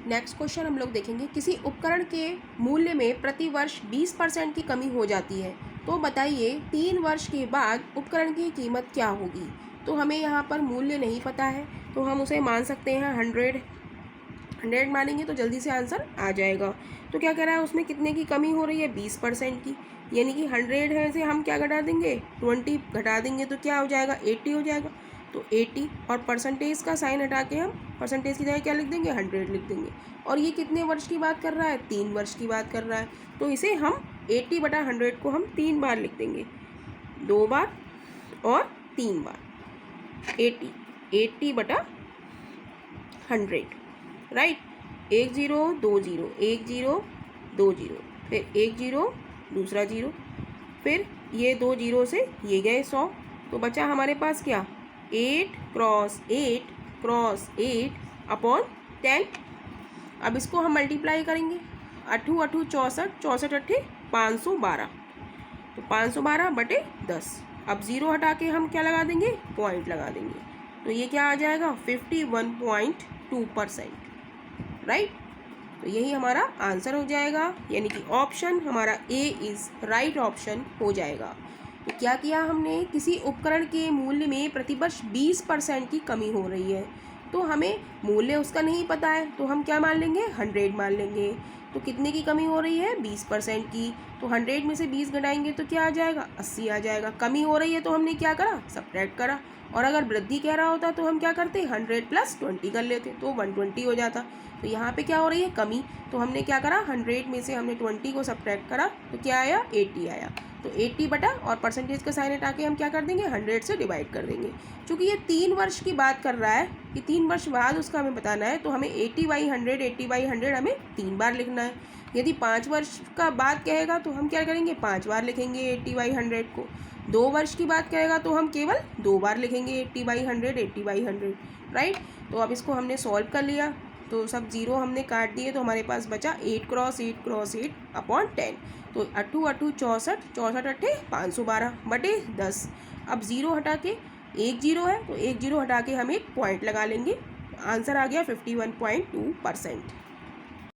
Next question हम लोग देखेंगे, किसी उपकरण के मूल्य में प्रति वर्ष 20% की कमी हो जाती है, तो बताइए 3 वर्ष के बाद उपकरण की कीमत क्या होगी। तो हमें यहाँ पर मूल्य नहीं पता है, तो हम उसे मान सकते हैं 100 मानेंगे तो जल्दी से आंसर आ जाएगा। तो क्या कह रहा है, उसमें कितने की कमी हो रही है, 20% की, यानी कि 100 है से हम क्या घटा देंगे, 20 घटा देंगे तो क्या हो जाएगा, 80 हो जाएगा। तो 80 और परसेंटेज का साइन हटा के हम परसेंटेज की जगह क्या लिख देंगे, 100 लिख देंगे। और ये कितने वर्ष की बात कर रहा है, 3 वर्ष की बात कर रहा है। तो इसे हम 80/100 को हम 3 बार लिख देंगे, 2 बार और 3 बार। 80/100, राइट। 1 0 2 0, 1 0 2 0, फिर 1 0 दूसरा 0, फिर ये 2 0 से ये गए 100, तो बचा हमारे पास क्या, 8 क्रॉस 8 क्रॉस 8 अपॉन 10। अब इसको हम मल्टीप्लाई करेंगे, 8 8 64, 64 8 512, तो 512/10। अब 0 हटा के हम क्या लगा देंगे, पॉइंट लगा देंगे, तो ये क्या आ जाएगा, 51.2%, राइट। तो यही हमारा आंसर हो जाएगा, यानी कि ऑप्शन हमारा ए इज़ राइट ऑप्शन हो जाएगा। तो क्या किया हमने, किसी उपकरण के मूल्य में प्रतिवर्ष 20% की कमी हो रही है, तो हमें मूल्य उसका नहीं पता है, तो हम क्या मान लेंगे, 100 मान लेंगे। तो कितने की कमी हो रही है, 20% की, तो 100 में से 20 घटाएंगे तो क्या आ जाएगा, 80 आ जाएगा। कमी हो रही है तो हमने क्या करा, सब्ट्रैक्ट करा। और अगर वृद्धि कह रहा होता तो हम क्या करते, 100 + 20 कर लेते, तो 120 हो जाता। तो यहाँ पे क्या हो रही है, कमी, तो हमने क्या करा, 100 में से हमने 20 को सब्ट्रैक्ट करा, तो क्या आया, 80 आया। तो 80 बटा और परसेंटेज का साइन हटा के हम क्या कर देंगे, 100 से डिवाइड कर देंगे। चूँकि ये 3 वर्ष की बात कर रहा है कि 3 वर्ष बाद उसका हमें बताना है, तो हमें 80/100 80/100 हमें 3 बार लिखना है। यदि 5 वर्ष का बात कहेगा तो हम क्या करेंगे, 5 बार लिखेंगे 80/100 को। 2 वर्ष की बात करेगा तो हम केवल 2 बार लिखेंगे 80/100 80/100, राइट। तो अब इसको हमने सॉल्व कर लिया, तो सब 0 हमने काट दिए, तो हमारे पास बचा 8 क्रॉस 8 क्रॉस 8 अपॉन 10। तो 8 8 64, 64 8 512/10। अब 0 हटा के 1 0 है, तो 1 0 हटा के हम एक पॉइंट लगा लेंगे, आंसर आ गया 51.2%।